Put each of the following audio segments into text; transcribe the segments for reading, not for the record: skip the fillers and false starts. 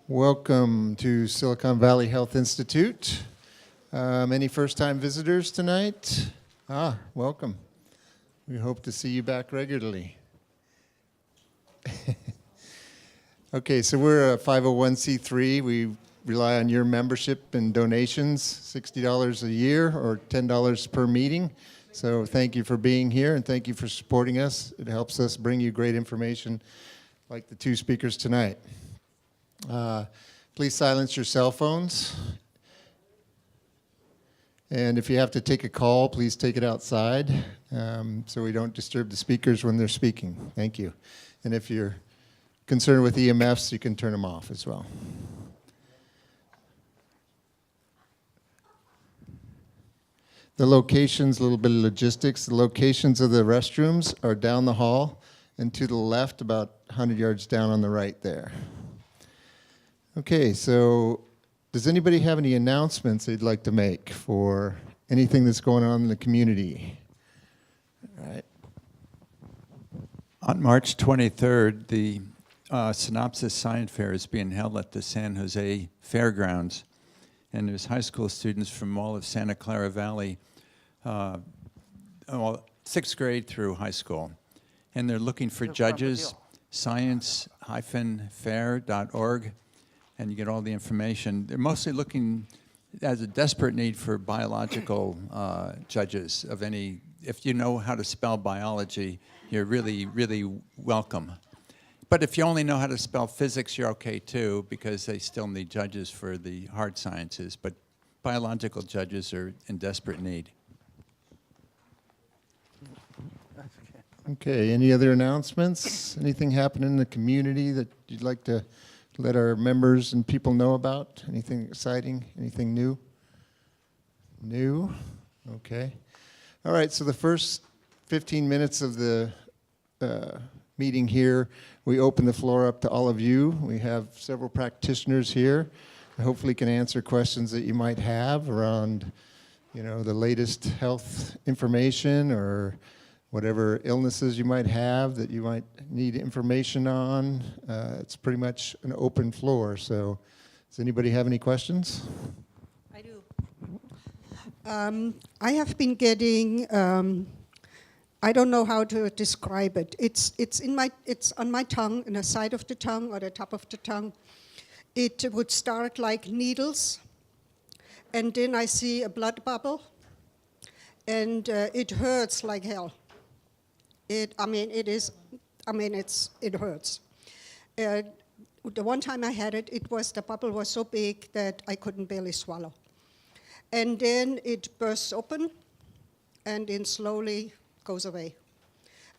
Welcome to Silicon Valley Health Institute. Any first-time visitors tonight? Welcome. We hope to see you back regularly. Okay, so we're a 501c3. We rely on your membership and donations, $60 a year or $10 per meeting. So thank you for being here and thank you for supporting us. It helps us bring you great information like the two speakers tonight. Please silence your cell phones. And if you have to take a call, please take it outside so we don't disturb the speakers when they're speaking. Thank you. And if you're concerned with EMFs, you can turn them off as well. The locations, a little bit of logistics. The locations of the restrooms are down the hall and to the left, about 100 yards down on the right there. Okay, so does anybody have any announcements they'd like to make for anything that's going on in the community? All right. On March 23rd, the Synopsis Science Fair is being held at the San Jose Fairgrounds. And there's high school students from all of Santa Clara Valley, sixth grade through high school. And they're looking for judges, science-fair.org. And you get all the information. They're mostly looking as a desperate need for biological judges of any. If you know how to spell biology, you're really, really welcome. But if you only know how to spell physics, you're okay too, because they still need judges for the hard sciences. But biological judges are in desperate need. Okay, any other announcements? Anything happening in the community that you'd like to let our members and people know about? Anything exciting? Anything new? New? Okay. All right, so the first 15 minutes of the meeting here, we open the floor up to all of you. We have several practitioners here. Hopefully can answer questions that you might have around, the latest health information or whatever illnesses you might have that you might need information on. It's pretty much an open floor. So does anybody have any questions? I do. I have been getting, I don't know how to describe it. It's on my tongue, on the side of the tongue or the top of the tongue. It would start like needles, and then I see a blood bubble, and it hurts like hell. It hurts. The one time I had it, the bubble was so big that I couldn't barely swallow. And then it bursts open, and then slowly goes away.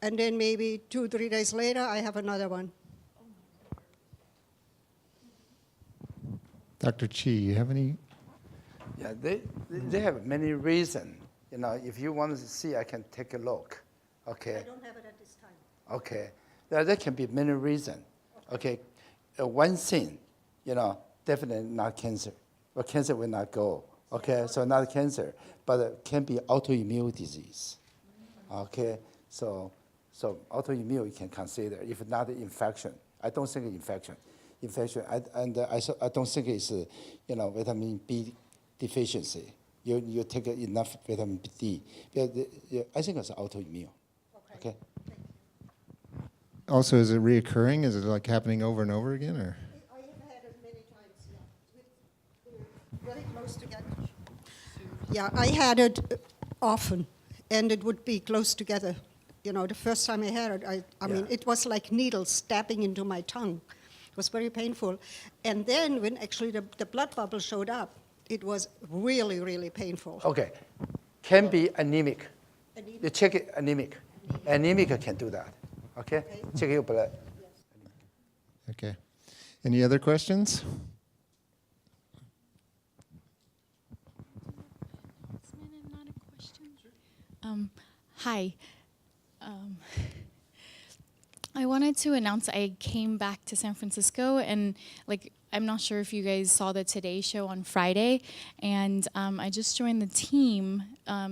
And then maybe 2-3 days later, I have another one. Dr. Chi, you have any? Yeah, they have many reasons. If you want to see, I can take a look. Okay. I don't have it at this time. Okay. There can be many reasons. Okay. One thing, definitely not cancer. Well, cancer will not go. Okay, so not cancer, but it can be autoimmune disease. Okay, so autoimmune you can consider, if not infection. I don't think infection. I don't think it's vitamin B deficiency. You take enough vitamin D. I think it's autoimmune. Okay. Also, is it reoccurring? Is it like happening over and over again, or? I have had it many times. Yeah, very close together. Yeah, I had it often, and it would be close together. The first time I had it, I mean, it was like needles stabbing into my tongue. It was very painful. And then when actually the blood bubble showed up, it was really, really painful. Okay, can be anemic. You check it, anemic. Anemic can do that. Okay? Check your blood. Okay. Any other questions? Not a question. Hi. I wanted to announce I came back to San Francisco, and I'm not sure if you guys saw the Today Show on Friday, and I just joined the team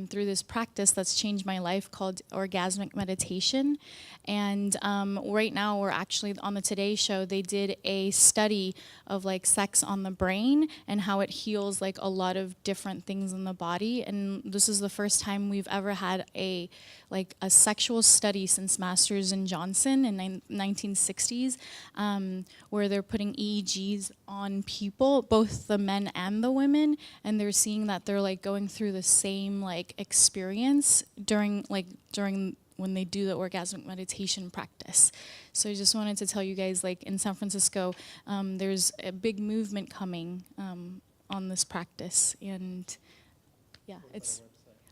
through this practice that's changed my life called orgasmic meditation. And right now we're actually on the Today Show. They did a study of like sex on the brain and how it heals like a lot of different things in the body. And this is the first time we've ever had a sexual study since Masters and Johnson in 1960s, where they're putting EEGs on people, both the men and the women, and they're seeing that they're like going through the same like experience during when they do the orgasmic meditation practice. So I just wanted to tell you guys, like in San Francisco, there's a big movement coming on this practice, and yeah, it's.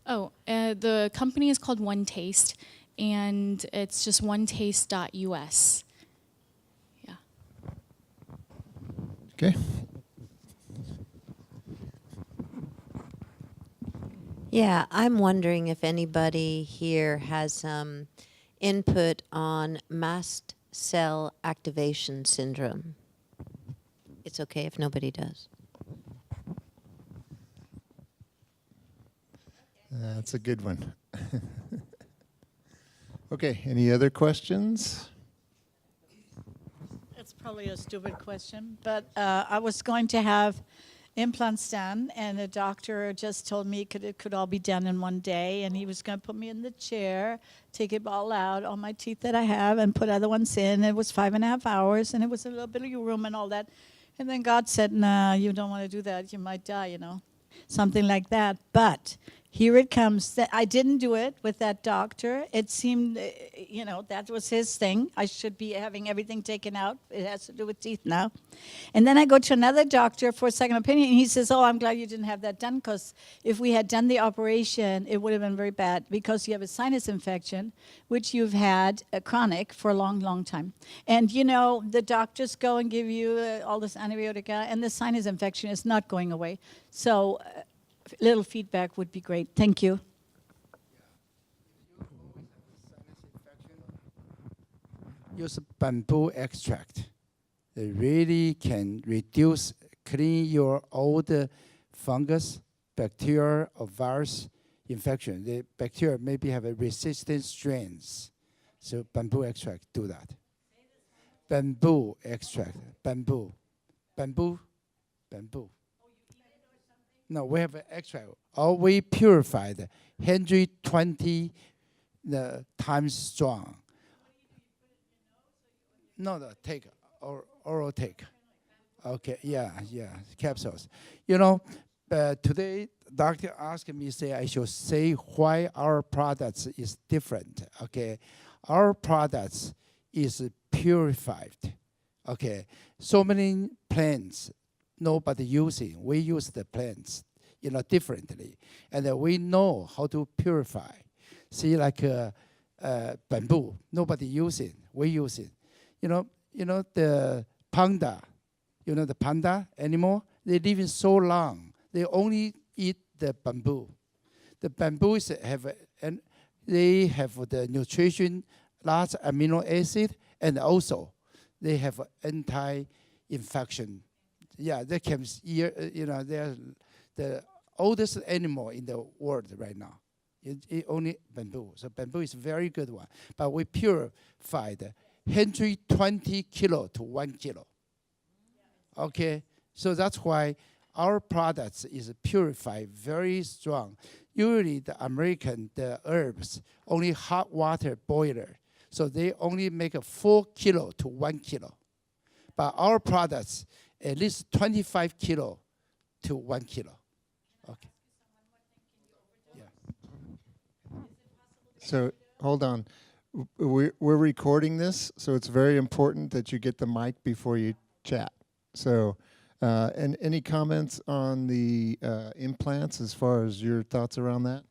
The company is called One Taste, and it's just onetaste.us. Yeah. Okay. Yeah, I'm wondering if anybody here has some input on mast cell activation syndrome. It's okay if nobody does. That's a good one. Okay, any other questions? It's probably a stupid question, but I was going to have implants done, and the doctor just told me it could all be done in one day, and he was going to put me in the chair, take it all out, all my teeth that I have, and put other ones in. It was 5.5 hours, and it was a little bit of your room and all that. And then God said, nah, you don't want to do that. You might die, you know, something like that. But here it comes. I didn't do it with that doctor. It seemed, you know, that was his thing. I should be having everything taken out. It has to do with teeth now. And then I go to another doctor for a second opinion, and he says, oh, I'm glad you didn't have that done, because if we had done the operation, it would have been very bad, because you have a sinus infection, which you've had chronic for a long, long time. And, you know, the doctors go and give you all this antibiotic, and the sinus infection is not going away. So little feedback would be great. Thank you. Use bamboo extract. It really can reduce, clean your old fungus, bacteria, or virus infection. The bacteria maybe have a resistant strains. So bamboo extract do that. Bamboo extract. Bamboo. Bamboo. Bamboo. No, we have an extract. All we purified 120 times strong. No, take oral take. Okay, yeah, capsules. You know, today doctor asked me, say I should say why our products is different. Okay, our products is purified. Okay, so many plants nobody using. We use the plants, you know, differently, and we know how to purify. See, like bamboo, nobody using. We use it. You know the panda. You know the panda animal. They live in so long. They only eat the bamboo. The bamboos they have the nutrition, large amino acid, and also they have anti-infection. Yeah, they can, you know, they're the oldest animal in the world right now. It only bamboo. So bamboo is a very good one. But we purified 120 kilo to 1 kilo. Okay, so that's why our products is purified very strong. Usually the herbs, only hot water boiler. So they only make a 4 kilo to 1 kilo. But our products, at least 25 kilo to 1 kilo. Okay. Yeah. So hold on. We're recording this, so it's very important that you get the mic before you chat. So, and any comments on the implants as far as your thoughts around that?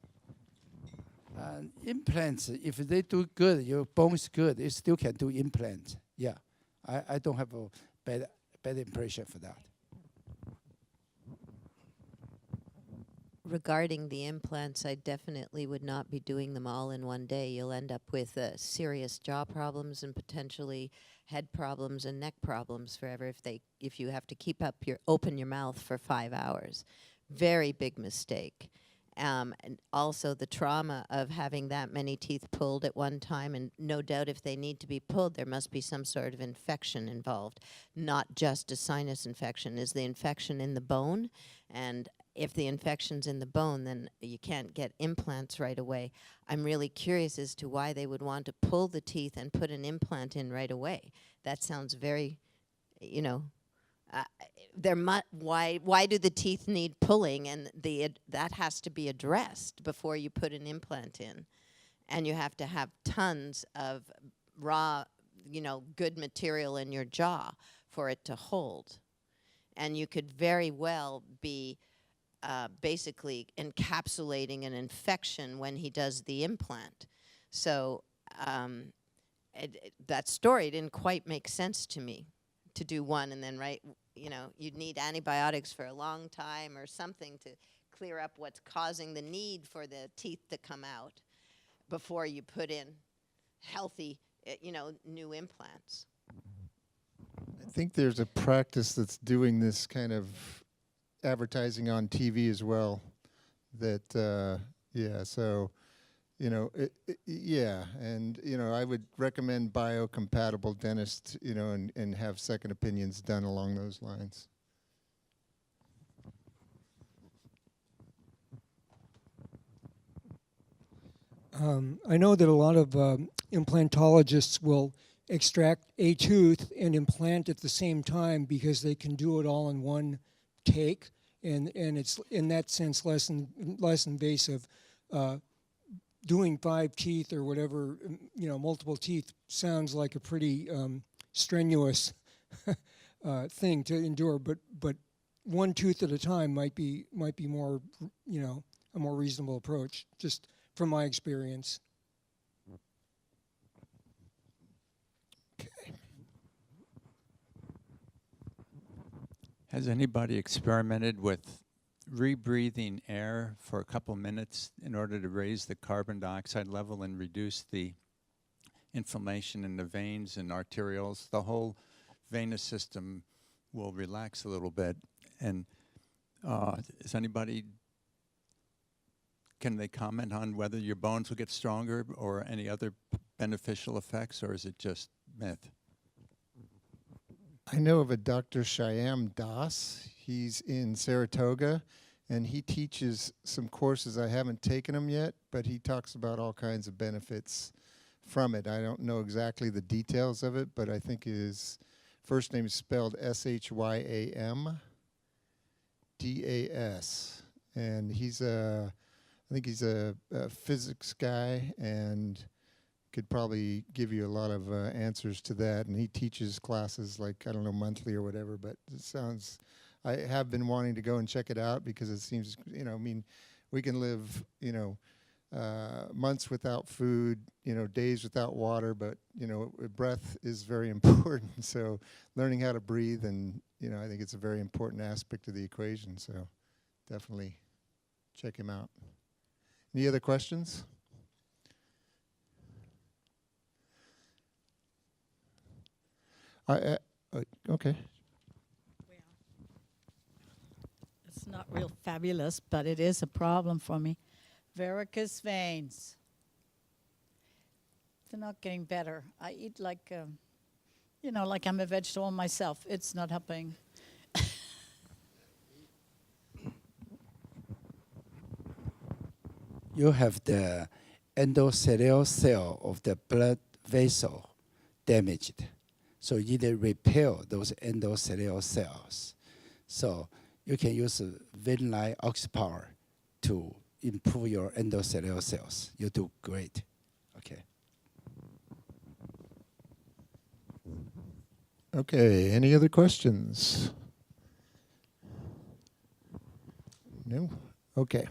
Implants, if they do good, your bone is good, you still can do implants. Yeah, I don't have a bad impression for that. regarding the implants, I definitely would not be doing them all in one day. You'll end up with serious jaw problems and potentially head problems and neck problems forever if you have to keep open your mouth for 5 hours. Very big mistake. And also the trauma of having that many teeth pulled at one time, and no doubt if they need to be pulled, there must be some sort of infection involved, not just a sinus infection. Is the infection in the bone? And if the infection's in the bone, then you can't get implants right away. I'm really curious as to why they would want to pull the teeth and put an implant in right away. That sounds very, you know, why do the teeth need pulling? And that has to be addressed before you put an implant in. And you have to have tons of raw, good material in your jaw for it to hold. And you could very well be basically encapsulating an infection when he does the implant. So that story didn't quite make sense to me, to do one and then you'd need antibiotics for a long time or something to clear up what's causing the need for the teeth to come out before you put in healthy, new implants. I think there's a practice that's doing this kind of advertising on TV as well. That so and I would recommend biocompatible dentists, and have second opinions done along those lines. I know that a lot of implantologists will extract a tooth and implant at the same time because they can do it all in one take, and it's in that sense less invasive. Doing 5 teeth or whatever, multiple teeth sounds like a pretty strenuous thing to endure. But one tooth at a time might be more, a more reasonable approach, just from my experience. Okay. Has anybody experimented with rebreathing air for a couple minutes in order to raise the carbon dioxide level and reduce the inflammation in the veins and arterioles? The whole venous system will relax a little bit. And can they comment on whether your bones will get stronger or any other beneficial effects, or is it just myth? I know of a Dr. Shyam Das. He's in Saratoga, and he teaches some courses. I haven't taken them yet, but he talks about all kinds of benefits from it. I don't know exactly the details of it, but I think his first name is spelled Shyam Das, and I think he's a physics guy and could probably give you a lot of answers to that. And he teaches classes like, I don't know, monthly or whatever, but it sounds, I have been wanting to go and check it out because it seems, we can live, months without food, days without water, but, breath is very important. So learning how to breathe, and, I think it's a very important aspect of the equation. So definitely check him out. Any other questions? Okay. It's not real fabulous, but it is a problem for me. Varicose veins. They're not getting better. I eat like, like I'm a vegetable myself. It's not helping. You have the endothelial cell of the blood vessel damaged. So you need to repair those endothelial cells. So you can use vein-like oxypower to improve your endothelial cells. You do great. Okay. Okay, any other questions? No? Okay.